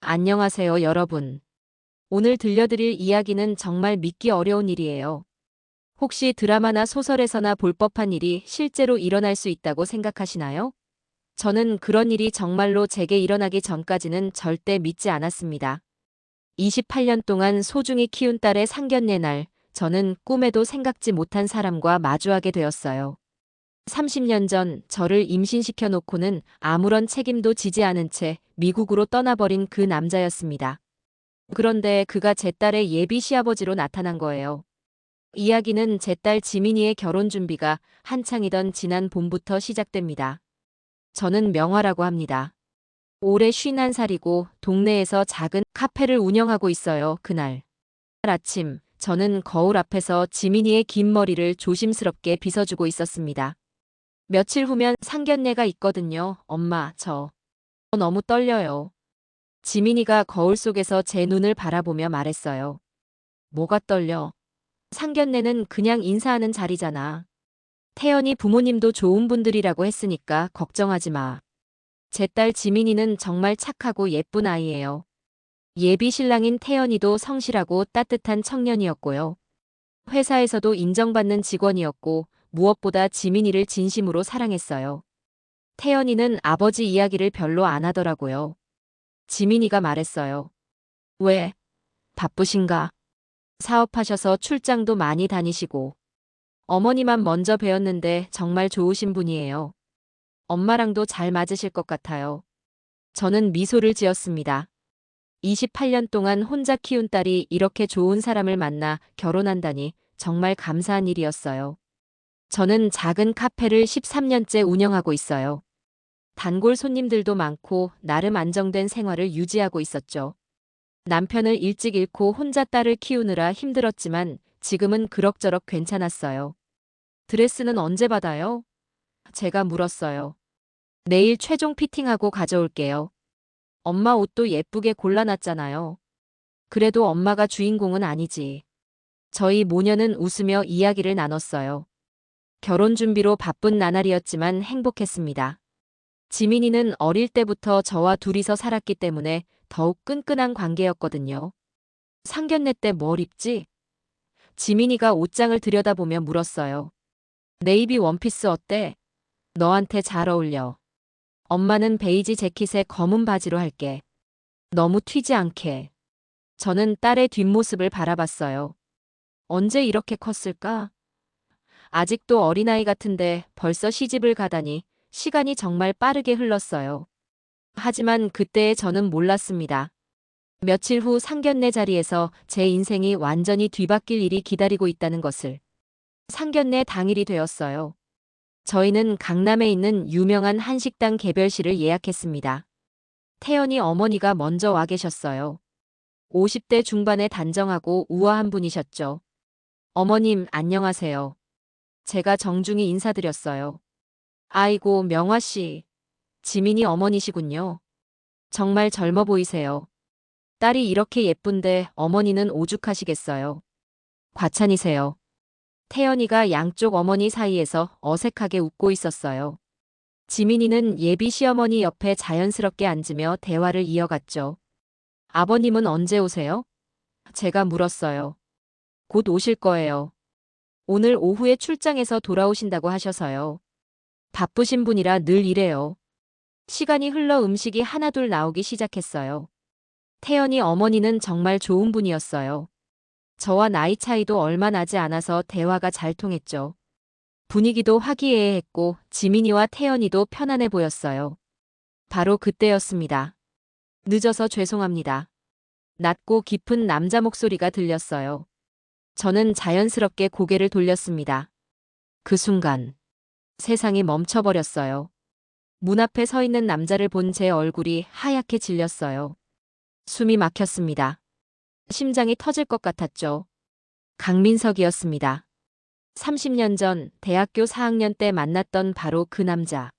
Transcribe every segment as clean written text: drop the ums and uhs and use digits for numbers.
안녕하세요, 여러분. 오늘 들려드릴 이야기는 정말 믿기 어려운 일이에요. 혹시 드라마나 소설에서나 볼 법한 일이 실제로 일어날 수 있다고 생각하시나요? 저는 그런 일이 정말로 제게 일어나기 전까지는 절대 믿지 않았습니다. 28년 동안 소중히 키운 딸의 상견례 날, 저는 꿈에도 생각지 못한 사람과 마주하게 되었어요. 30년 전 저를 임신시켜 놓고는 아무런 책임도 지지 않은 채 미국으로 떠나버린 그 남자였습니다. 그런데 그가 제 딸의 예비 시아버지로 나타난 거예요. 이야기는 제 딸 지민이의 결혼 준비가 한창이던 지난 봄부터 시작됩니다. 저는 명화라고 합니다. 올해 51살이고 동네에서 작은 카페를 운영하고 있어요. 그날 아침, 저는 거울 앞에서 지민이의 긴 머리를 조심스럽게 빗어주고 있었습니다. 며칠 후면 상견례가 있거든요. 엄마, 저 너무 떨려요. 지민이가 거울 속에서 제 눈을 바라보며 말했어요. 뭐가 떨려? 상견례는 그냥 인사하는 자리잖아. 태연이 부모님도 좋은 분들이라고 했으니까 걱정하지 마. 제 딸 지민이는 정말 착하고 예쁜 아이예요. 예비 신랑인 태연이도 성실하고 따뜻한 청년이었고요. 회사에서도 인정받는 직원이었고 무엇보다 지민이를 진심으로 사랑했어요. 태연이는 아버지 이야기를 별로 안 하더라고요. 지민이가 말했어요. 왜? 바쁘신가? 사업하셔서 출장도 많이 다니시고. 어머니만 먼저 뵈었는데 정말 좋으신 분이에요. 엄마랑도 잘 맞으실 것 같아요. 저는 미소를 지었습니다. 28년 동안 혼자 키운 딸이 이렇게 좋은 사람을 만나 결혼한다니 정말 감사한 일이었어요. 저는 작은 카페를 13년째 운영하고 있어요. 단골 손님들도 많고 나름 안정된 생활을 유지하고 있었죠. 남편을 일찍 잃고 혼자 딸을 키우느라 힘들었지만 지금은 그럭저럭 괜찮았어요. 드레스는 언제 받아요? 제가 물었어요. 내일 최종 피팅하고 가져올게요. 엄마 옷도 예쁘게 골라놨잖아요. 그래도 엄마가 주인공은 아니지. 저희 모녀는 웃으며 이야기를 나눴어요. 결혼 준비로 바쁜 나날이었지만 행복했습니다. 지민이는 어릴 때부터 저와 둘이서 살았기 때문에 더욱 끈끈한 관계였거든요. 상견례 때 뭘 입지? 지민이가 옷장을 들여다보며 물었어요. 네이비 원피스 어때? 너한테 잘 어울려. 엄마는 베이지 재킷에 검은 바지로 할게. 너무 튀지 않게. 저는 딸의 뒷모습을 바라봤어요. 언제 이렇게 컸을까? 아직도 어린아이 같은데 벌써 시집을 가다니 시간이 정말 빠르게 흘렀어요. 하지만 그때의 저는 몰랐습니다. 며칠 후 상견례 자리에서 제 인생이 완전히 뒤바뀔 일이 기다리고 있다는 것을. 상견례 당일이 되었어요. 저희는 강남에 있는 유명한 한식당 개별실을 예약했습니다. 태연이 어머니가 먼저 와 계셨어요. 50대 중반의 단정하고 우아한 분이셨죠. 어머님, 안녕하세요. 제가 정중히 인사드렸어요. 아이고, 명화 씨. 지민이 어머니시군요. 정말 젊어 보이세요. 딸이 이렇게 예쁜데 어머니는 오죽하시겠어요. 과찬이세요. 태연이가 양쪽 어머니 사이에서 어색하게 웃고 있었어요. 지민이는 예비 시어머니 옆에 자연스럽게 앉으며 대화를 이어갔죠. 아버님은 언제 오세요? 제가 물었어요. 곧 오실 거예요. 오늘 오후에 출장에서 돌아오신다고 하셔서요. 바쁘신 분이라 늘 이래요. 시간이 흘러 음식이 하나둘 나오기 시작했어요. 태연이 어머니는 정말 좋은 분이었어요. 저와 나이 차이도 얼마 나지 않아서 대화가 잘 통했죠. 분위기도 화기애애했고 지민이와 태연이도 편안해 보였어요. 바로 그때였습니다. 늦어서 죄송합니다. 낮고 깊은 남자 목소리가 들렸어요. 저는 자연스럽게 고개를 돌렸습니다. 그 순간 세상이 멈춰버렸어요. 문 앞에 서 있는 남자를 본 제 얼굴이 하얗게 질렸어요. 숨이 막혔습니다. 심장이 터질 것 같았죠. 강민석이었습니다. 30년 전 대학교 4학년 때 만났던 바로 그 남자.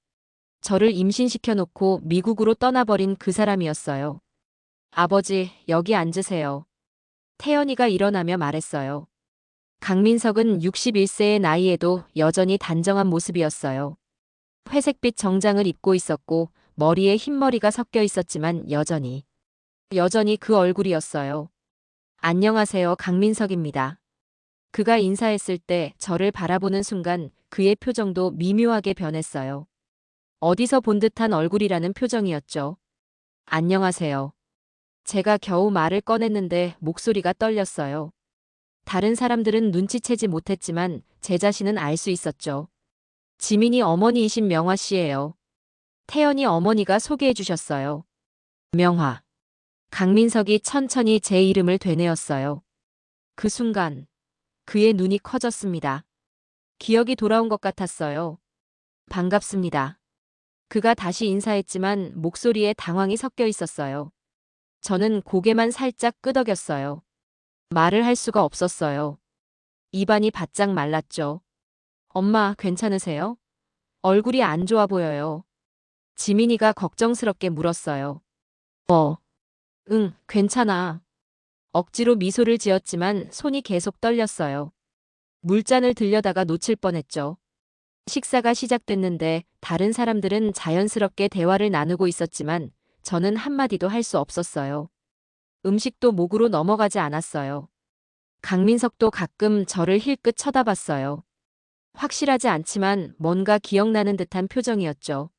저를 임신시켜 놓고 미국으로 떠나버린 그 사람이었어요. 아버지, 여기 앉으세요. 태연이가 일어나며 말했어요. 강민석은 61세의 나이에도 여전히 단정한 모습이었어요. 회색빛 정장을 입고 있었고 머리에 흰머리가 섞여 있었지만 여전히 여전히 그 얼굴이었어요. 안녕하세요, 강민석입니다. 그가 인사했을 때 저를 바라보는 순간 그의 표정도 미묘하게 변했어요. 어디서 본 듯한 얼굴이라는 표정이었죠. 안녕하세요. 제가 겨우 말을 꺼냈는데 목소리가 떨렸어요. 다른 사람들은 눈치채지 못했지만 제 자신은 알 수 있었죠. 지민이 어머니이신 명화 씨예요. 태연이 어머니가 소개해 주셨어요. 명화. 강민석이 천천히 제 이름을 되뇌었어요. 그 순간 그의 눈이 커졌습니다. 기억이 돌아온 것 같았어요. 반갑습니다. 그가 다시 인사했지만 목소리에 당황이 섞여 있었어요. 저는 고개만 살짝 끄덕였어요. 말을 할 수가 없었어요. 입안이 바짝 말랐죠. 엄마, 괜찮으세요? 얼굴이 안 좋아 보여요. 지민이가 걱정스럽게 물었어요. 응, 괜찮아. 억지로 미소를 지었지만 손이 계속 떨렸어요. 물잔을 들려다가 놓칠 뻔했죠. 식사가 시작됐는데 다른 사람들은 자연스럽게 대화를 나누고 있었지만 저는 한마디도 할 수 없었어요. 음식도 목으로 넘어가지 않았어요. 강민석도 가끔 저를 힐끗 쳐다봤어요. 확실하지 않지만 뭔가 기억나는 듯한 표정이었죠.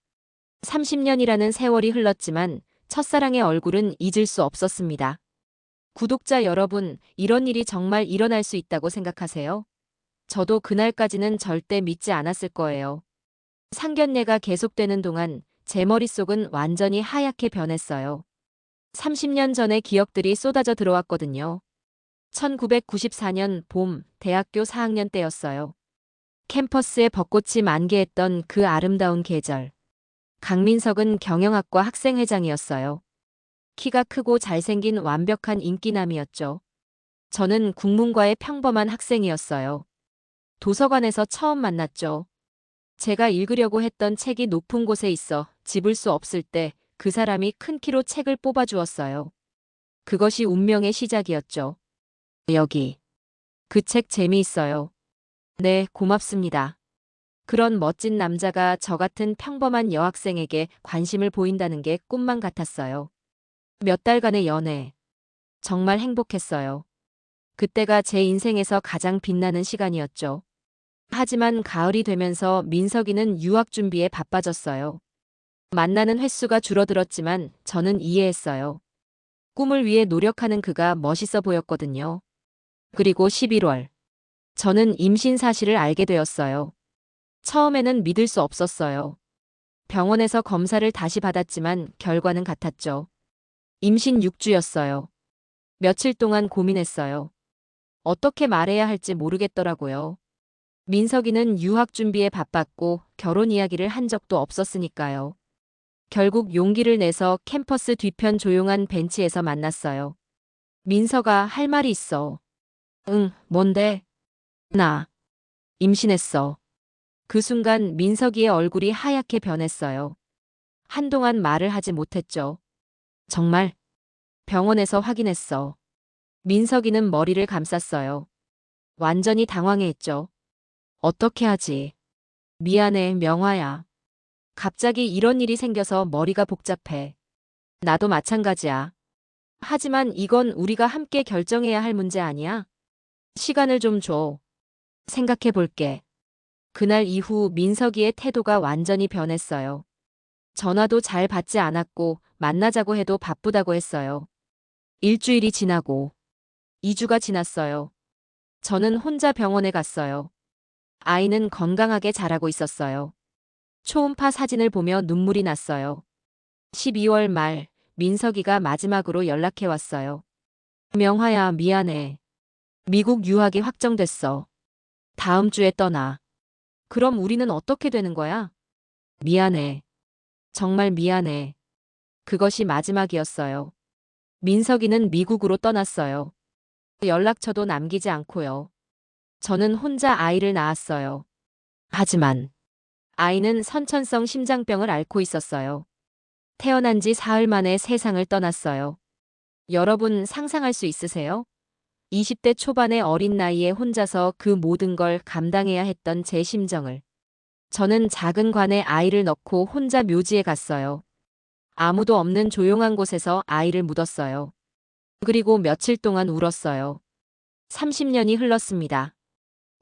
30년이라는 세월이 흘렀지만 첫사랑의 얼굴은 잊을 수 없었습니다. 구독자 여러분, 이런 일이 정말 일어날 수 있다고 생각하세요? 저도 그날까지는 절대 믿지 않았을 거예요. 상견례가 계속되는 동안 제 머릿속은 완전히 하얗게 변했어요. 30년 전의 기억들이 쏟아져 들어왔거든요. 1994년 봄, 대학교 4학년 때였어요. 캠퍼스에 벚꽃이 만개했던 그 아름다운 계절. 강민석은 경영학과 학생회장이었어요. 키가 크고 잘생긴 완벽한 인기남이었죠. 저는 국문과의 평범한 학생이었어요. 도서관에서 처음 만났죠. 제가 읽으려고 했던 책이 높은 곳에 있어 집을 수 없을 때 그 사람이 큰 키로 책을 뽑아주었어요. 그것이 운명의 시작이었죠. 여기. 그 책 재미있어요. 네, 고맙습니다. 그런 멋진 남자가 저 같은 평범한 여학생에게 관심을 보인다는 게 꿈만 같았어요. 몇 달간의 연애. 정말 행복했어요. 그때가 제 인생에서 가장 빛나는 시간이었죠. 하지만 가을이 되면서 민석이는 유학 준비에 바빠졌어요. 만나는 횟수가 줄어들었지만 저는 이해했어요. 꿈을 위해 노력하는 그가 멋있어 보였거든요. 그리고 11월. 저는 임신 사실을 알게 되었어요. 처음에는 믿을 수 없었어요. 병원에서 검사를 다시 받았지만 결과는 같았죠. 임신 6주였어요. 며칠 동안 고민했어요. 어떻게 말해야 할지 모르겠더라고요. 민석이는 유학 준비에 바빴고 결혼 이야기를 한 적도 없었으니까요. 결국 용기를 내서 캠퍼스 뒤편 조용한 벤치에서 만났어요. 민석아, 할 말이 있어. 응, 뭔데? 나 임신했어. 그 순간 민석이의 얼굴이 하얗게 변했어요. 한동안 말을 하지 못했죠. 정말? 병원에서 확인했어. 민석이는 머리를 감쌌어요. 완전히 당황해했죠. 어떻게 하지? 미안해, 명화야. 갑자기 이런 일이 생겨서 머리가 복잡해. 나도 마찬가지야. 하지만 이건 우리가 함께 결정해야 할 문제 아니야? 시간을 좀 줘. 생각해 볼게. 그날 이후 민석이의 태도가 완전히 변했어요. 전화도 잘 받지 않았고 만나자고 해도 바쁘다고 했어요. 일주일이 지나고 2주가 지났어요. 저는 혼자 병원에 갔어요. 아이는 건강하게 자라고 있었어요. 초음파 사진을 보며 눈물이 났어요. 12월 말 민석이가 마지막으로 연락해 왔어요. 명화야, 미안해. 미국 유학이 확정됐어. 다음 주에 떠나. 그럼 우리는 어떻게 되는 거야? 미안해. 정말 미안해. 그것이 마지막이었어요. 민석이는 미국으로 떠났어요. 연락처도 남기지 않고요. 저는 혼자 아이를 낳았어요. 하지만 아이는 선천성 심장병을 앓고 있었어요. 태어난 지 사흘 만에 세상을 떠났어요. 여러분 상상할 수 있으세요? 20대 초반의 어린 나이에 혼자서 그 모든 걸 감당해야 했던 제 심정을. 저는 작은 관에 아이를 넣고 혼자 묘지에 갔어요. 아무도 없는 조용한 곳에서 아이를 묻었어요. 그리고 며칠 동안 울었어요. 30년이 흘렀습니다.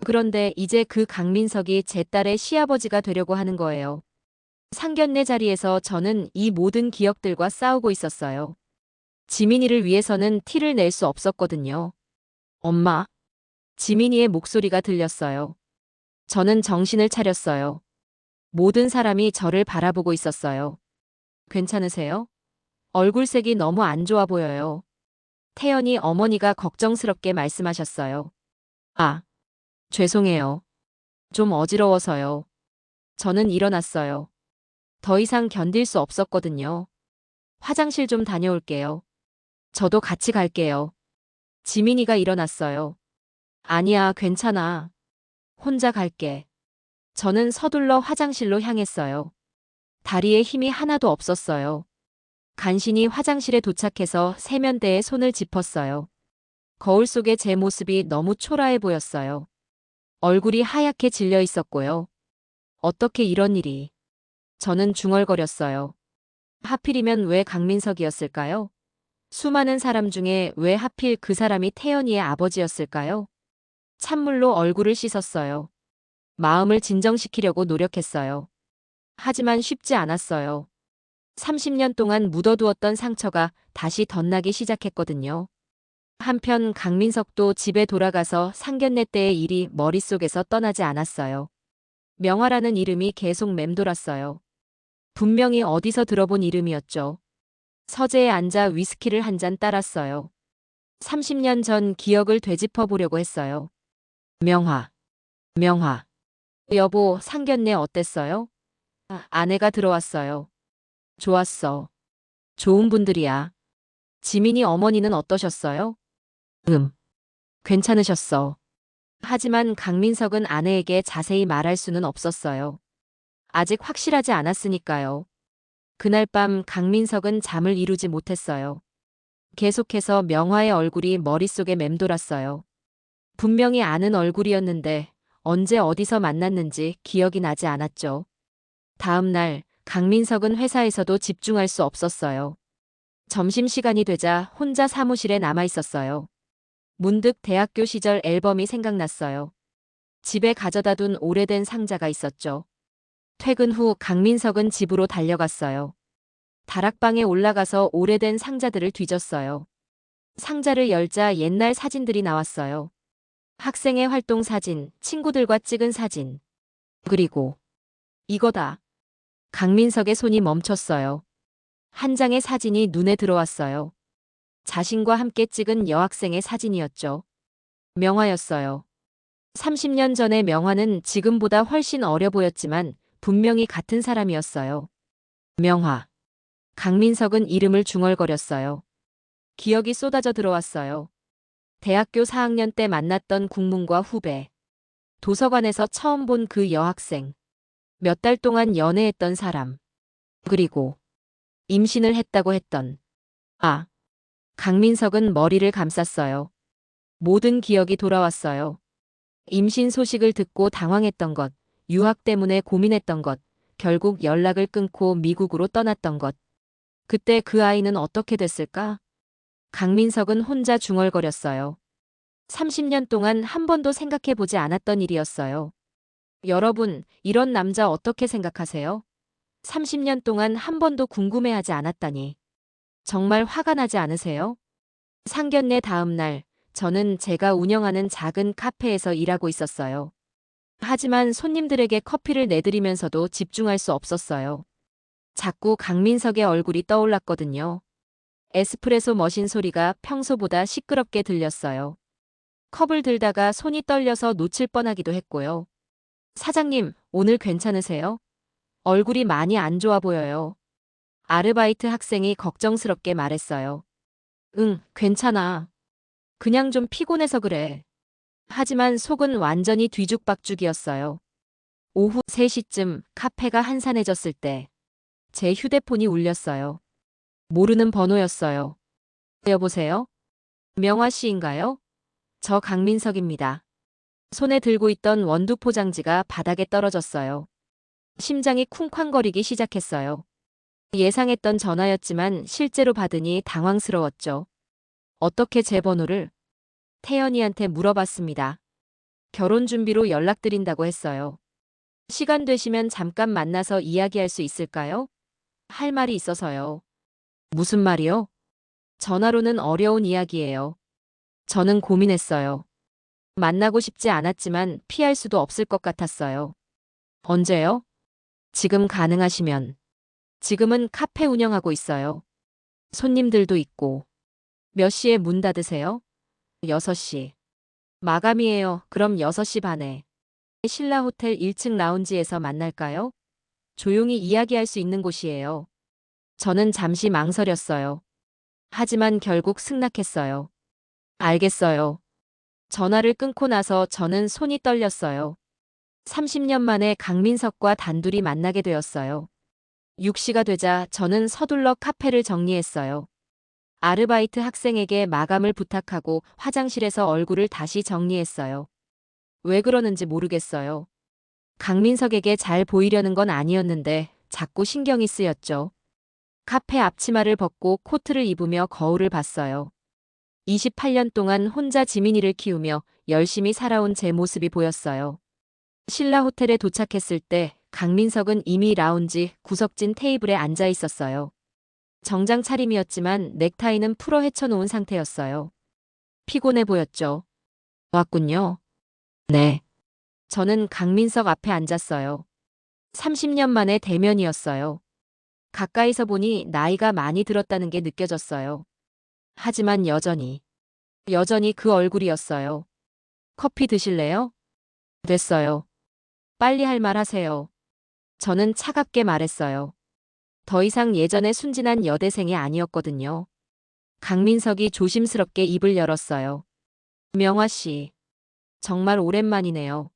그런데 이제 그 강민석이 제 딸의 시아버지가 되려고 하는 거예요. 상견례 자리에서 저는 이 모든 기억들과 싸우고 있었어요. 지민이를 위해서는 티를 낼 수 없었거든요. 엄마. 지민이의 목소리가 들렸어요. 저는 정신을 차렸어요. 모든 사람이 저를 바라보고 있었어요. 괜찮으세요? 얼굴색이 너무 안 좋아 보여요. 태연이 어머니가 걱정스럽게 말씀하셨어요. 아, 죄송해요. 좀 어지러워서요. 저는 일어났어요. 더 이상 견딜 수 없었거든요. 화장실 좀 다녀올게요. 저도 같이 갈게요. 지민이가 일어났어요. 아니야, 괜찮아. 혼자 갈게. 저는 서둘러 화장실로 향했어요. 다리에 힘이 하나도 없었어요. 간신히 화장실에 도착해서 세면대에 손을 짚었어요. 거울 속에 제 모습이 너무 초라해 보였어요. 얼굴이 하얗게 질려 있었고요. 어떻게 이런 일이. 저는 중얼거렸어요. 하필이면 왜 강민석이었을까요? 수많은 사람 중에 왜 하필 그 사람이 태연이의 아버지였을까요? 찬물로 얼굴을 씻었어요. 마음을 진정시키려고 노력했어요. 하지만 쉽지 않았어요. 30년 동안 묻어두었던 상처가 다시 덧나기 시작했거든요. 한편 강민석도 집에 돌아가서 상견례 때의 일이 머릿속에서 떠나지 않았어요. 명화라는 이름이 계속 맴돌았어요. 분명히 어디서 들어본 이름이었죠. 서재에 앉아 위스키를 한 잔 따랐어요. 30년 전 기억을 되짚어 보려고 했어요. 명화. 명화. 여보, 상견례 어땠어요? 아내가 들어왔어요. 좋았어. 좋은 분들이야. 지민이 어머니는 어떠셨어요? 괜찮으셨어. 하지만 강민석은 아내에게 자세히 말할 수는 없었어요. 아직 확실하지 않았으니까요. 그날 밤 강민석은 잠을 이루지 못했어요. 계속해서 명화의 얼굴이 머릿속에 맴돌았어요. 분명히 아는 얼굴이었는데 언제 어디서 만났는지 기억이 나지 않았죠. 다음 날 강민석은 회사에서도 집중할 수 없었어요. 점심시간이 되자 혼자 사무실에 남아 있었어요. 문득 대학교 시절 앨범이 생각났어요. 집에 가져다 둔 오래된 상자가 있었죠. 퇴근 후 강민석은 집으로 달려갔어요. 다락방에 올라가서 오래된 상자들을 뒤졌어요. 상자를 열자 옛날 사진들이 나왔어요. 학생의 활동 사진, 친구들과 찍은 사진. 그리고 이거다. 강민석의 손이 멈췄어요. 한 장의 사진이 눈에 들어왔어요. 자신과 함께 찍은 여학생의 사진이었죠. 명화였어요. 30년 전의 명화는 지금보다 훨씬 어려 보였지만 분명히 같은 사람이었어요. 명화. 강민석은 이름을 중얼거렸어요. 기억이 쏟아져 들어왔어요. 대학교 4학년 때 만났던 국문과 후배. 도서관에서 처음 본 그 여학생. 몇 달 동안 연애했던 사람. 그리고 임신을 했다고 했던. 강민석은 머리를 감쌌어요. 모든 기억이 돌아왔어요. 임신 소식을 듣고 당황했던 것, 유학 때문에 고민했던 것, 결국 연락을 끊고 미국으로 떠났던 것. 그때 그 아이는 어떻게 됐을까? 강민석은 혼자 중얼거렸어요. 30년 동안 한 번도 생각해 보지 않았던 일이었어요. 여러분, 이런 남자 어떻게 생각하세요? 30년 동안 한 번도 궁금해하지 않았다니. 정말 화가 나지 않으세요? 상견례 다음 날, 저는 제가 운영하는 작은 카페에서 일하고 있었어요. 하지만 손님들에게 커피를 내드리면서도 집중할 수 없었어요. 자꾸 강민석의 얼굴이 떠올랐거든요. 에스프레소 머신 소리가 평소보다 시끄럽게 들렸어요. 컵을 들다가 손이 떨려서 놓칠 뻔하기도 했고요. 사장님, 오늘 괜찮으세요? 얼굴이 많이 안 좋아 보여요. 아르바이트 학생이 걱정스럽게 말했어요. 응, 괜찮아. 그냥 좀 피곤해서 그래. 하지만 속은 완전히 뒤죽박죽이었어요. 오후 3시쯤 카페가 한산해졌을 때 제 휴대폰이 울렸어요. 모르는 번호였어요. 여보세요? 명화 씨인가요? 저 강민석입니다. 손에 들고 있던 원두 포장지가 바닥에 떨어졌어요. 심장이 쿵쾅거리기 시작했어요. 예상했던 전화였지만 실제로 받으니 당황스러웠죠. 어떻게 제 번호를? 태연이한테 물어봤습니다. 결혼 준비로 연락드린다고 했어요. 시간 되시면 잠깐 만나서 이야기할 수 있을까요? 할 말이 있어서요. 무슨 말이요? 전화로는 어려운 이야기예요. 저는 고민했어요. 만나고 싶지 않았지만 피할 수도 없을 것 같았어요. 언제요? 지금 가능하시면. 지금은 카페 운영하고 있어요. 손님들도 있고. 몇 시에 문 닫으세요? 6시. 마감이에요. 그럼 6시 반에. 신라 호텔 1층 라운지에서 만날까요? 조용히 이야기할 수 있는 곳이에요. 저는 잠시 망설였어요. 하지만 결국 승낙했어요. 알겠어요. 전화를 끊고 나서 저는 손이 떨렸어요. 30년 만에 강민석과 단둘이 만나게 되었어요. 6시가 되자 저는 서둘러 카페를 정리했어요. 아르바이트 학생에게 마감을 부탁하고 화장실에서 얼굴을 다시 정리했어요. 왜 그러는지 모르겠어요. 강민석에게 잘 보이려는 건 아니었는데 자꾸 신경이 쓰였죠. 카페 앞치마를 벗고 코트를 입으며 거울을 봤어요. 28년 동안 혼자 지민이를 키우며 열심히 살아온 제 모습이 보였어요. 신라 호텔에 도착했을 때 강민석은 이미 라운지 구석진 테이블에 앉아 있었어요. 정장 차림이었지만 넥타이는 풀어 헤쳐놓은 상태였어요. 피곤해 보였죠. 왔군요. 네. 저는 강민석 앞에 앉았어요. 30년 만에 대면이었어요. 가까이서 보니 나이가 많이 들었다는 게 느껴졌어요. 하지만 여전히 그 얼굴이었어요. 커피 드실래요? 됐어요. 빨리 할 말 하세요. 저는 차갑게 말했어요. 더 이상 예전의 순진한 여대생이 아니었거든요. 강민석이 조심스럽게 입을 열었어요. 명화 씨, 정말 오랜만이네요.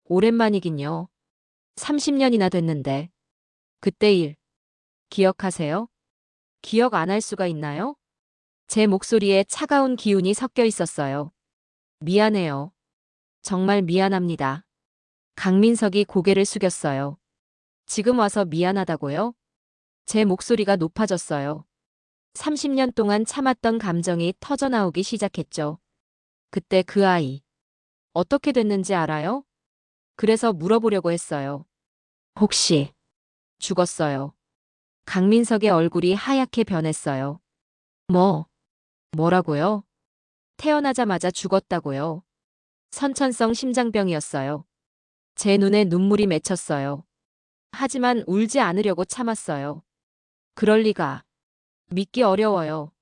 오랜만이긴요. 30년이나 됐는데. 그때 일, 기억하세요? 기억 안 할 수가 있나요? 제 목소리에 차가운 기운이 섞여 있었어요. 미안해요. 정말 미안합니다. 강민석이 고개를 숙였어요. 지금 와서 미안하다고요? 제 목소리가 높아졌어요. 30년 동안 참았던 감정이 터져나오기 시작했죠. 그때 그 아이, 어떻게 됐는지 알아요? 그래서 물어보려고 했어요. 혹시 죽었어요? 강민석의 얼굴이 하얗게 변했어요. 뭐라고요? 태어나자마자 죽었다고요. 선천성 심장병이었어요. 제 눈에 눈물이 맺혔어요. 하지만 울지 않으려고 참았어요. 그럴 리가. 믿기 어려워요.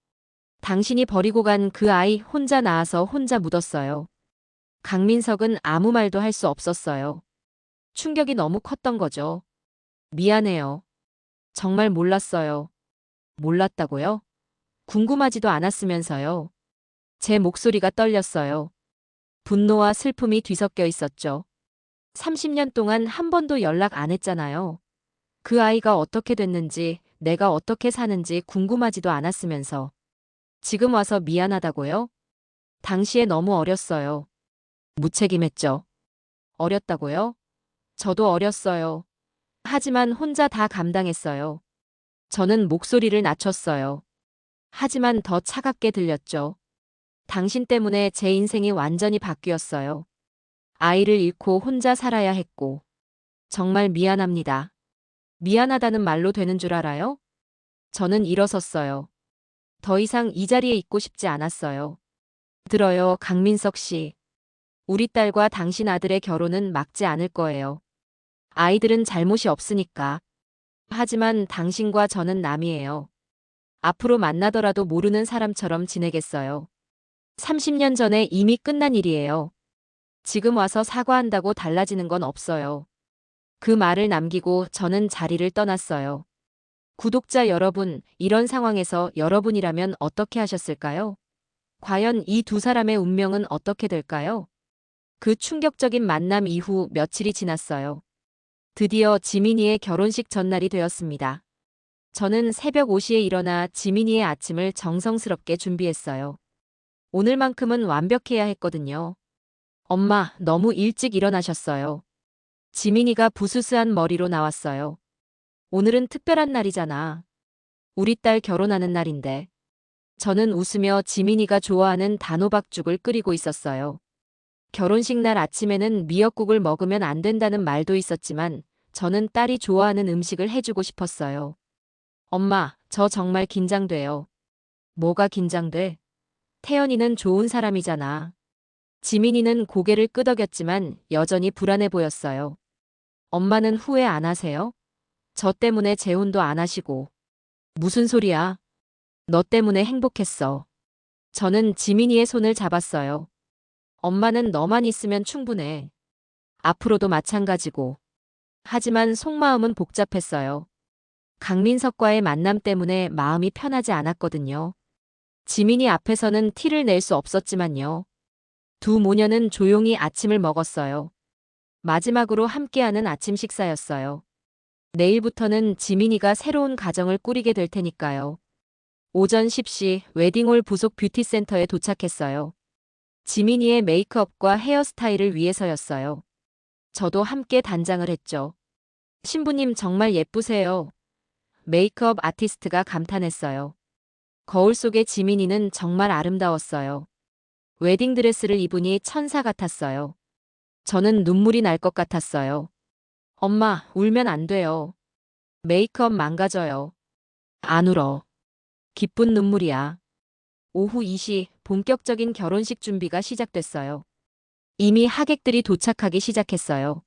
당신이 버리고 간 그 아이 혼자 낳아서 혼자 묻었어요. 강민석은 아무 말도 할 수 없었어요. 충격이 너무 컸던 거죠. 미안해요. 정말 몰랐어요. 몰랐다고요? 궁금하지도 않았으면서요. 제 목소리가 떨렸어요. 분노와 슬픔이 뒤섞여 있었죠. 30년 동안 한 번도 연락 안 했잖아요. 그 아이가 어떻게 됐는지, 내가 어떻게 사는지 궁금하지도 않았으면서. 지금 와서 미안하다고요? 당시에 너무 어렸어요. 무책임했죠. 어렸다고요? 저도 어렸어요. 하지만 혼자 다 감당했어요. 저는 목소리를 낮췄어요. 하지만 더 차갑게 들렸죠. 당신 때문에 제 인생이 완전히 바뀌었어요. 아이를 잃고 혼자 살아야 했고. 정말 미안합니다. 미안하다는 말로 되는 줄 알아요? 저는 일어섰어요. 더 이상 이 자리에 있고 싶지 않았어요. 들어요, 강민석 씨. 우리 딸과 당신 아들의 결혼은 막지 않을 거예요. 아이들은 잘못이 없으니까. 하지만 당신과 저는 남이에요. 앞으로 만나더라도 모르는 사람처럼 지내겠어요. 30년 전에 이미 끝난 일이에요. 지금 와서 사과한다고 달라지는 건 없어요. 그 말을 남기고 저는 자리를 떠났어요. 구독자 여러분, 이런 상황에서 여러분이라면 어떻게 하셨을까요? 과연 이 두 사람의 운명은 어떻게 될까요? 그 충격적인 만남 이후 며칠이 지났어요. 드디어 지민이의 결혼식 전날이 되었습니다. 저는 새벽 5시에 일어나 지민이의 아침을 정성스럽게 준비했어요. 오늘만큼은 완벽해야 했거든요. 엄마, 너무 일찍 일어나셨어요. 지민이가 부스스한 머리로 나왔어요. 오늘은 특별한 날이잖아. 우리 딸 결혼하는 날인데. 저는 웃으며 지민이가 좋아하는 단호박죽을 끓이고 있었어요. 결혼식 날 아침에는 미역국을 먹으면 안 된다는 말도 있었지만 저는 딸이 좋아하는 음식을 해주고 싶었어요. 엄마, 저 정말 긴장돼요. 뭐가 긴장돼? 태연이는 좋은 사람이잖아. 지민이는 고개를 끄덕였지만 여전히 불안해 보였어요. 엄마는 후회 안 하세요? 저 때문에 재혼도 안 하시고. 무슨 소리야? 너 때문에 행복했어. 저는 지민이의 손을 잡았어요. 엄마는 너만 있으면 충분해. 앞으로도 마찬가지고. 하지만 속마음은 복잡했어요. 강민석과의 만남 때문에 마음이 편하지 않았거든요. 지민이 앞에서는 티를 낼 수 없었지만요. 두 모녀는 조용히 아침을 먹었어요. 마지막으로 함께하는 아침 식사였어요. 내일부터는 지민이가 새로운 가정을 꾸리게 될 테니까요. 오전 10시 웨딩홀 부속 뷰티센터에 도착했어요. 지민이의 메이크업과 헤어스타일을 위해서였어요. 저도 함께 단장을 했죠. 신부님 정말 예쁘세요. 메이크업 아티스트가 감탄했어요. 거울 속의 지민이는 정말 아름다웠어요. 웨딩드레스를 입으니 천사 같았어요. 저는 눈물이 날 것 같았어요. 엄마, 울면 안 돼요. 메이크업 망가져요. 안 울어. 기쁜 눈물이야. 오후 2시 본격적인 결혼식 준비가 시작됐어요. 이미 하객들이 도착하기 시작했어요.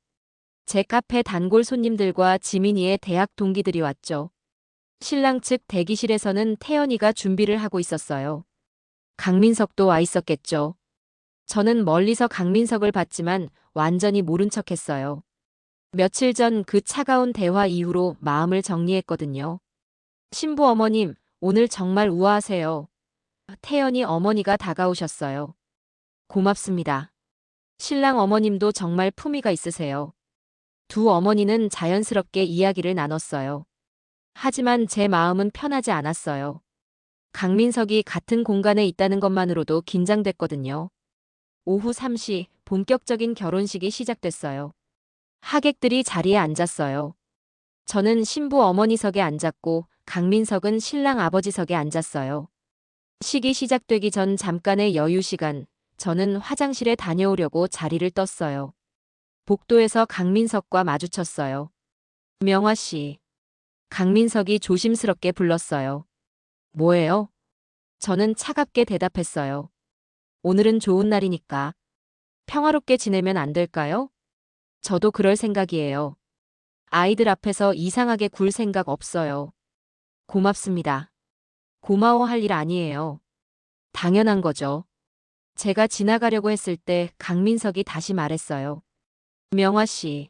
제 카페 단골 손님들과 지민이의 대학 동기들이 왔죠. 신랑 측 대기실에서는 태연이가 준비를 하고 있었어요. 강민석도 와 있었겠죠. 저는 멀리서 강민석을 봤지만 완전히 모른 척했어요. 며칠 전 그 차가운 대화 이후로 마음을 정리했거든요. 신부 어머님, 오늘 정말 우아하세요. 태연이 어머니가 다가오셨어요. 고맙습니다. 신랑 어머님도 정말 품위가 있으세요. 두 어머니는 자연스럽게 이야기를 나눴어요. 하지만 제 마음은 편하지 않았어요. 강민석이 같은 공간에 있다는 것만으로도 긴장됐거든요. 오후 3시 본격적인 결혼식이 시작됐어요. 하객들이 자리에 앉았어요. 저는 신부 어머니석에 앉았고 강민석은 신랑 아버지석에 앉았어요. 식이 시작되기 전 잠깐의 여유 시간, 저는 화장실에 다녀오려고 자리를 떴어요. 복도에서 강민석과 마주쳤어요. 명화 씨. 강민석이 조심스럽게 불렀어요. 뭐예요? 저는 차갑게 대답했어요. 오늘은 좋은 날이니까. 평화롭게 지내면 안 될까요? 저도 그럴 생각이에요. 아이들 앞에서 이상하게 굴 생각 없어요. 고맙습니다. 고마워할 일 아니에요. 당연한 거죠. 제가 지나가려고 했을 때 강민석이 다시 말했어요. 명화 씨.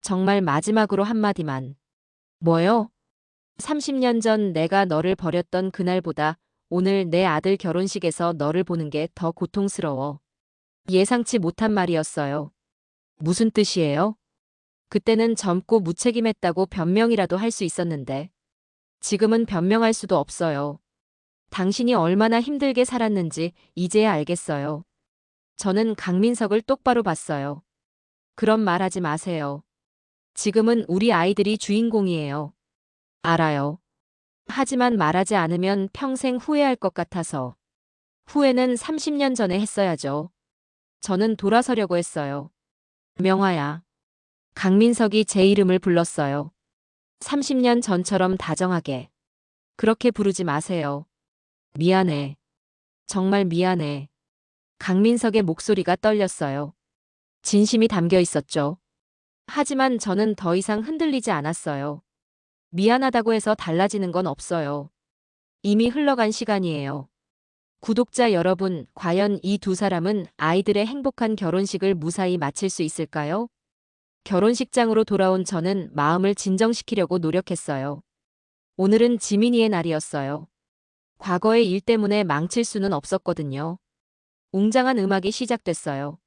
정말 마지막으로 한마디만. 뭐요? 30년 전 내가 너를 버렸던 그날보다 오늘 내 아들 결혼식에서 너를 보는 게 더 고통스러워. 예상치 못한 말이었어요. 무슨 뜻이에요? 그때는 젊고 무책임했다고 변명이라도 할 수 있었는데 지금은 변명할 수도 없어요. 당신이 얼마나 힘들게 살았는지 이제야 알겠어요. 저는 강민석을 똑바로 봤어요. 그런 말 하지 마세요. 지금은 우리 아이들이 주인공이에요. 알아요. 하지만 말하지 않으면 평생 후회할 것 같아서. 후회는 30년 전에 했어야죠. 저는 돌아서려고 했어요. 명화야. 강민석이 제 이름을 불렀어요. 30년 전처럼 다정하게. 그렇게 부르지 마세요. 미안해. 정말 미안해. 강민석의 목소리가 떨렸어요. 진심이 담겨 있었죠. 하지만 저는 더 이상 흔들리지 않았어요. 미안하다고 해서 달라지는 건 없어요. 이미 흘러간 시간이에요. 구독자 여러분, 과연 이 두 사람은 아이들의 행복한 결혼식을 무사히 마칠 수 있을까요? 결혼식장으로 돌아온 저는 마음을 진정시키려고 노력했어요. 오늘은 지민이의 날이었어요. 과거의 일 때문에 망칠 수는 없었거든요. 웅장한 음악이 시작됐어요.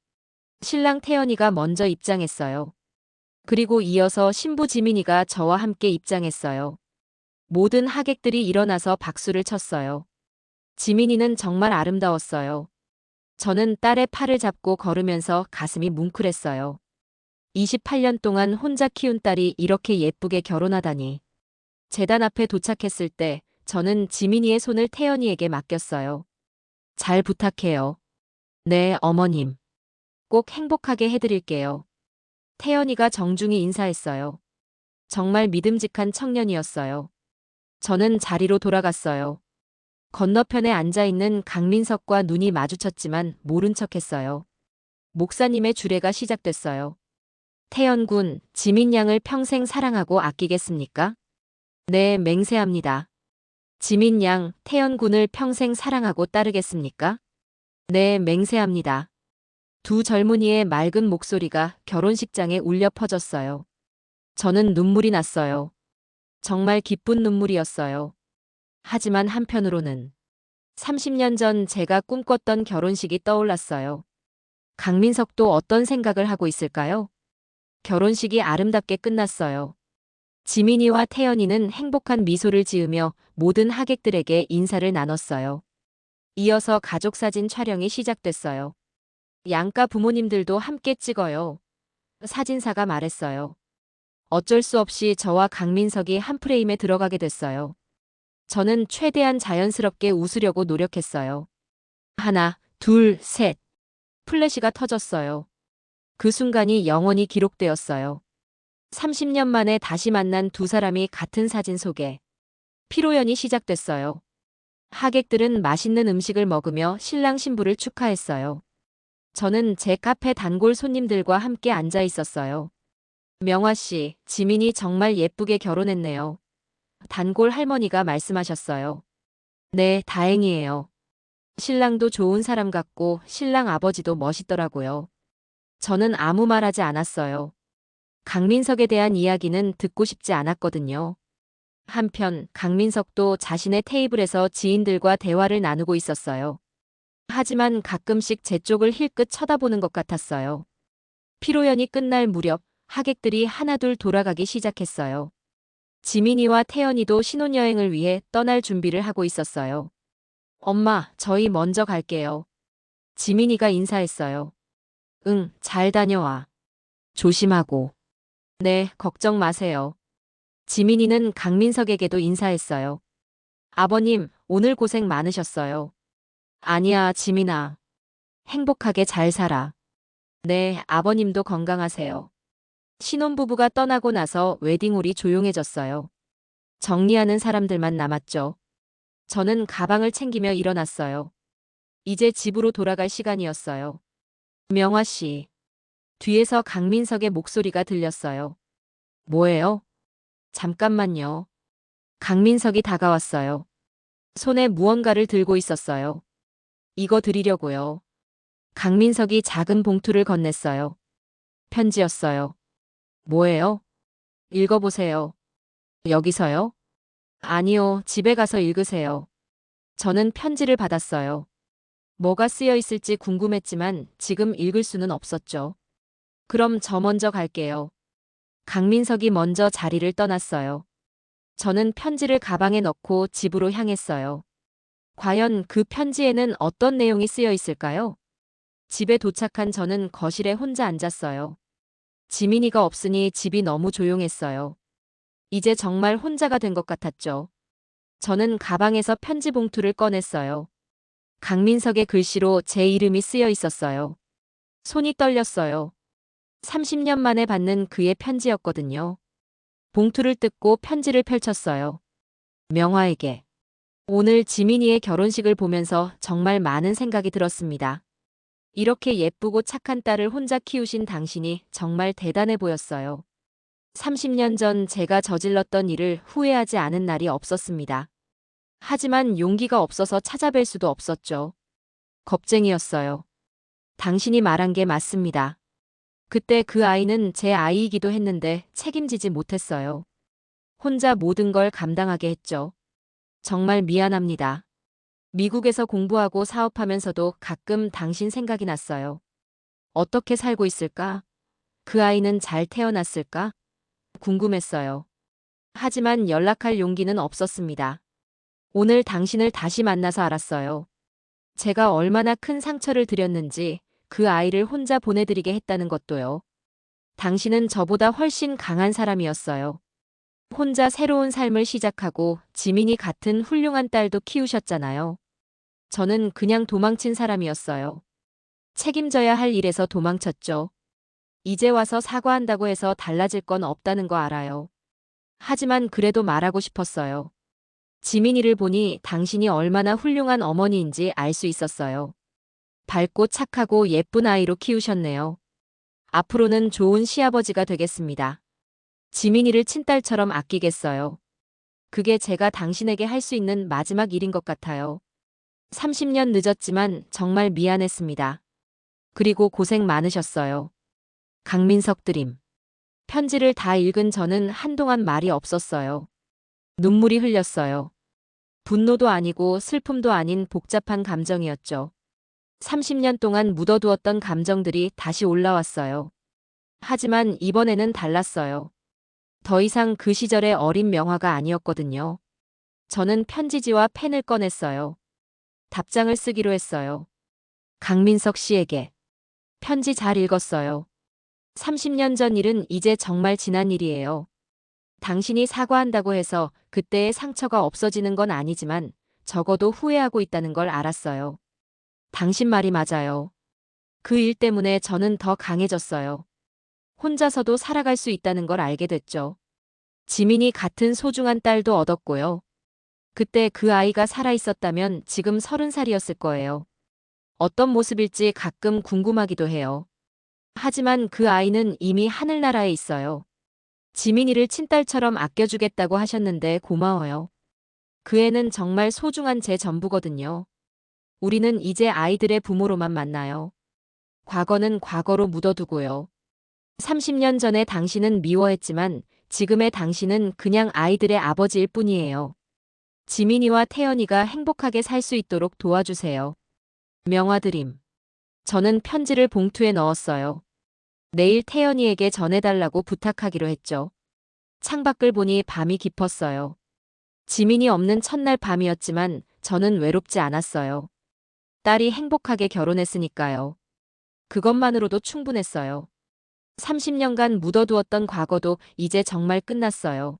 신랑 태연이가 먼저 입장했어요. 그리고 이어서 신부 지민이가 저와 함께 입장했어요. 모든 하객들이 일어나서 박수를 쳤어요. 지민이는 정말 아름다웠어요. 저는 딸의 팔을 잡고 걸으면서 가슴이 뭉클했어요. 28년 동안 혼자 키운 딸이 이렇게 예쁘게 결혼하다니. 제단 앞에 도착했을 때 저는 지민이의 손을 태연이에게 맡겼어요. 잘 부탁해요. 네, 어머님. 꼭 행복하게 해드릴게요. 태연이가 정중히 인사했어요. 정말 믿음직한 청년이었어요. 저는 자리로 돌아갔어요. 건너편에 앉아있는 강민석과 눈이 마주쳤지만 모른 척했어요. 목사님의 주례가 시작됐어요. 태연군, 지민 양을 평생 사랑하고 아끼겠습니까? 네, 맹세합니다. 지민 양, 태연군을 평생 사랑하고 따르겠습니까? 네, 맹세합니다. 두 젊은이의 맑은 목소리가 결혼식장에 울려 퍼졌어요. 저는 눈물이 났어요. 정말 기쁜 눈물이었어요. 하지만 한편으로는 30년 전 제가 꿈꿨던 결혼식이 떠올랐어요. 강민석도 어떤 생각을 하고 있을까요? 결혼식이 아름답게 끝났어요. 지민이와 태연이는 행복한 미소를 지으며 모든 하객들에게 인사를 나눴어요. 이어서 가족사진 촬영이 시작됐어요. 양가 부모님들도 함께 찍어요. 사진사가 말했어요. 어쩔 수 없이 저와 강민석이 한 프레임에 들어가게 됐어요. 저는 최대한 자연스럽게 웃으려고 노력했어요. 하나, 둘, 셋. 플래시가 터졌어요. 그 순간이 영원히 기록되었어요. 30년 만에 다시 만난 두 사람이 같은 사진 속에 피로연이 시작됐어요. 하객들은 맛있는 음식을 먹으며 신랑 신부를 축하했어요. 저는 제 카페 단골 손님들과 함께 앉아 있었어요. 명화 씨, 지민이 정말 예쁘게 결혼했네요. 단골 할머니가 말씀하셨어요. 네, 다행이에요. 신랑도 좋은 사람 같고 신랑 아버지도 멋있더라고요. 저는 아무 말 하지 않았어요. 강민석에 대한 이야기는 듣고 싶지 않았거든요. 한편 강민석도 자신의 테이블에서 지인들과 대화를 나누고 있었어요. 하지만 가끔씩 제 쪽을 힐끗 쳐다보는 것 같았어요. 피로연이 끝날 무렵 하객들이 하나둘 돌아가기 시작했어요. 지민이와 태연이도 신혼여행을 위해 떠날 준비를 하고 있었어요. 엄마, 저희 먼저 갈게요. 지민이가 인사했어요. 응, 잘 다녀와. 조심하고. 네, 걱정 마세요. 지민이는 강민석에게도 인사했어요. 아버님, 오늘 고생 많으셨어요. 아니야, 지민아. 행복하게 잘 살아. 네, 아버님도 건강하세요. 신혼부부가 떠나고 나서 웨딩홀이 조용해졌어요. 정리하는 사람들만 남았죠. 저는 가방을 챙기며 일어났어요. 이제 집으로 돌아갈 시간이었어요. 명화 씨. 뒤에서 강민석의 목소리가 들렸어요. 뭐예요? 잠깐만요. 강민석이 다가왔어요. 손에 무언가를 들고 있었어요. 이거 드리려고요. 강민석이 작은 봉투를 건넸어요. 편지였어요. 뭐예요? 읽어보세요. 여기서요? 아니요, 집에 가서 읽으세요. 저는 편지를 받았어요. 뭐가 쓰여 있을지 궁금했지만 지금 읽을 수는 없었죠. 그럼 저 먼저 갈게요. 강민석이 먼저 자리를 떠났어요. 저는 편지를 가방에 넣고 집으로 향했어요. 과연 그 편지에는 어떤 내용이 쓰여 있을까요? 집에 도착한 저는 거실에 혼자 앉았어요. 지민이가 없으니 집이 너무 조용했어요. 이제 정말 혼자가 된 것 같았죠. 저는 가방에서 편지 봉투를 꺼냈어요. 강민석의 글씨로 제 이름이 쓰여 있었어요. 손이 떨렸어요. 30년 만에 받는 그의 편지였거든요. 봉투를 뜯고 편지를 펼쳤어요. 명화에게. 오늘 지민이의 결혼식을 보면서 정말 많은 생각이 들었습니다. 이렇게 예쁘고 착한 딸을 혼자 키우신 당신이 정말 대단해 보였어요. 30년 전 제가 저질렀던 일을 후회하지 않은 날이 없었습니다. 하지만 용기가 없어서 찾아뵐 수도 없었죠. 겁쟁이였어요. 당신이 말한 게 맞습니다. 그때 그 아이는 제 아이이기도 했는데 책임지지 못했어요. 혼자 모든 걸 감당하게 했죠. 정말 미안합니다. 미국에서 공부하고 사업하면서도 가끔 당신 생각이 났어요. 어떻게 살고 있을까? 그 아이는 잘 태어났을까? 궁금했어요. 하지만 연락할 용기는 없었습니다. 오늘 당신을 다시 만나서 알았어요. 제가 얼마나 큰 상처를 드렸는지 그 아이를 혼자 보내드리게 했다는 것도요. 당신은 저보다 훨씬 강한 사람이었어요. 혼자 새로운 삶을 시작하고 지민이 같은 훌륭한 딸도 키우셨잖아요. 저는 그냥 도망친 사람이었어요. 책임져야 할 일에서 도망쳤죠. 이제 와서 사과한다고 해서 달라질 건 없다는 거 알아요. 하지만 그래도 말하고 싶었어요. 지민이를 보니 당신이 얼마나 훌륭한 어머니인지 알 수 있었어요. 밝고 착하고 예쁜 아이로 키우셨네요. 앞으로는 좋은 시아버지가 되겠습니다. 지민이를 친딸처럼 아끼겠어요. 그게 제가 당신에게 할 수 있는 마지막 일인 것 같아요. 30년 늦었지만 정말 미안했습니다. 그리고 고생 많으셨어요. 강민석 드림. 편지를 다 읽은 저는 한동안 말이 없었어요. 눈물이 흘렸어요. 분노도 아니고 슬픔도 아닌 복잡한 감정이었죠. 30년 동안 묻어두었던 감정들이 다시 올라왔어요. 하지만 이번에는 달랐어요. 더 이상 그 시절의 어린 명화가 아니었거든요. 저는 편지지와 펜을 꺼냈어요. 답장을 쓰기로 했어요. 강민석 씨에게. 편지 잘 읽었어요. 30년 전 일은 이제 정말 지난 일이에요. 당신이 사과한다고 해서 그때의 상처가 없어지는 건 아니지만 적어도 후회하고 있다는 걸 알았어요. 당신 말이 맞아요. 그 일 때문에 저는 더 강해졌어요. 혼자서도 살아갈 수 있다는 걸 알게 됐죠. 지민이 같은 소중한 딸도 얻었고요. 그때 그 아이가 살아있었다면 지금 30살이었을 거예요. 어떤 모습일지 가끔 궁금하기도 해요. 하지만 그 아이는 이미 하늘나라에 있어요. 지민이를 친딸처럼 아껴주겠다고 하셨는데 고마워요. 그 애는 정말 소중한 제 전부거든요. 우리는 이제 아이들의 부모로만 만나요. 과거는 과거로 묻어두고요. 30년 전에 당신은 미워했지만 지금의 당신은 그냥 아이들의 아버지일 뿐이에요. 지민이와 태연이가 행복하게 살 수 있도록 도와주세요. 명화드림. 저는 편지를 봉투에 넣었어요. 내일 태연이에게 전해달라고 부탁하기로 했죠. 창밖을 보니 밤이 깊었어요. 지민이 없는 첫날 밤이었지만 저는 외롭지 않았어요. 딸이 행복하게 결혼했으니까요. 그것만으로도 충분했어요. 30년간 묻어두었던 과거도 이제 정말 끝났어요.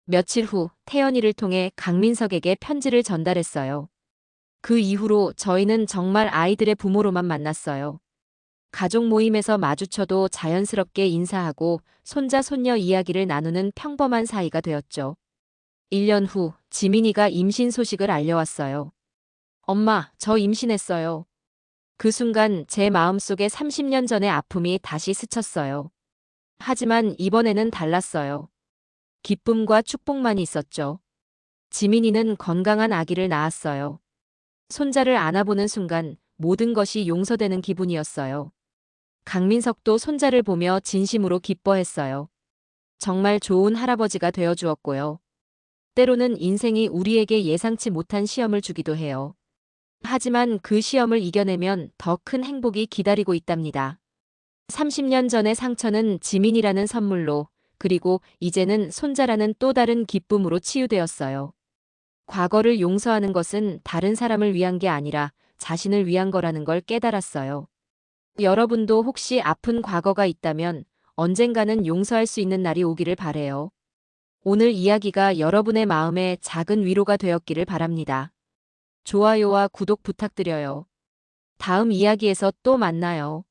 며칠 후 태연이를 통해 강민석에게 편지를 전달했어요. 그 이후로 저희는 정말 아이들의 부모로만 만났어요. 가족 모임에서 마주쳐도 자연스럽게 인사하고 손자 손녀 이야기를 나누는 평범한 사이가 되었죠. 1년 후 지민이가 임신 소식을 알려왔어요. 엄마, 저 임신했어요. 그 순간 제 마음속에 30년 전의 아픔이 다시 스쳤어요. 하지만 이번에는 달랐어요. 기쁨과 축복만 있었죠. 지민이는 건강한 아기를 낳았어요. 손자를 안아보는 순간 모든 것이 용서되는 기분이었어요. 강민석도 손자를 보며 진심으로 기뻐했어요. 정말 좋은 할아버지가 되어주었고요. 때로는 인생이 우리에게 예상치 못한 시험을 주기도 해요. 하지만 그 시험을 이겨내면 더 큰 행복이 기다리고 있답니다. 30년 전의 상처는 지민이라는 선물로, 그리고 이제는 손자라는 또 다른 기쁨으로 치유되었어요. 과거를 용서하는 것은 다른 사람을 위한 게 아니라 자신을 위한 거라는 걸 깨달았어요. 여러분도 혹시 아픈 과거가 있다면 언젠가는 용서할 수 있는 날이 오기를 바래요. 오늘 이야기가 여러분의 마음에 작은 위로가 되었기를 바랍니다. 좋아요와 구독 부탁드려요. 다음 이야기에서 또 만나요.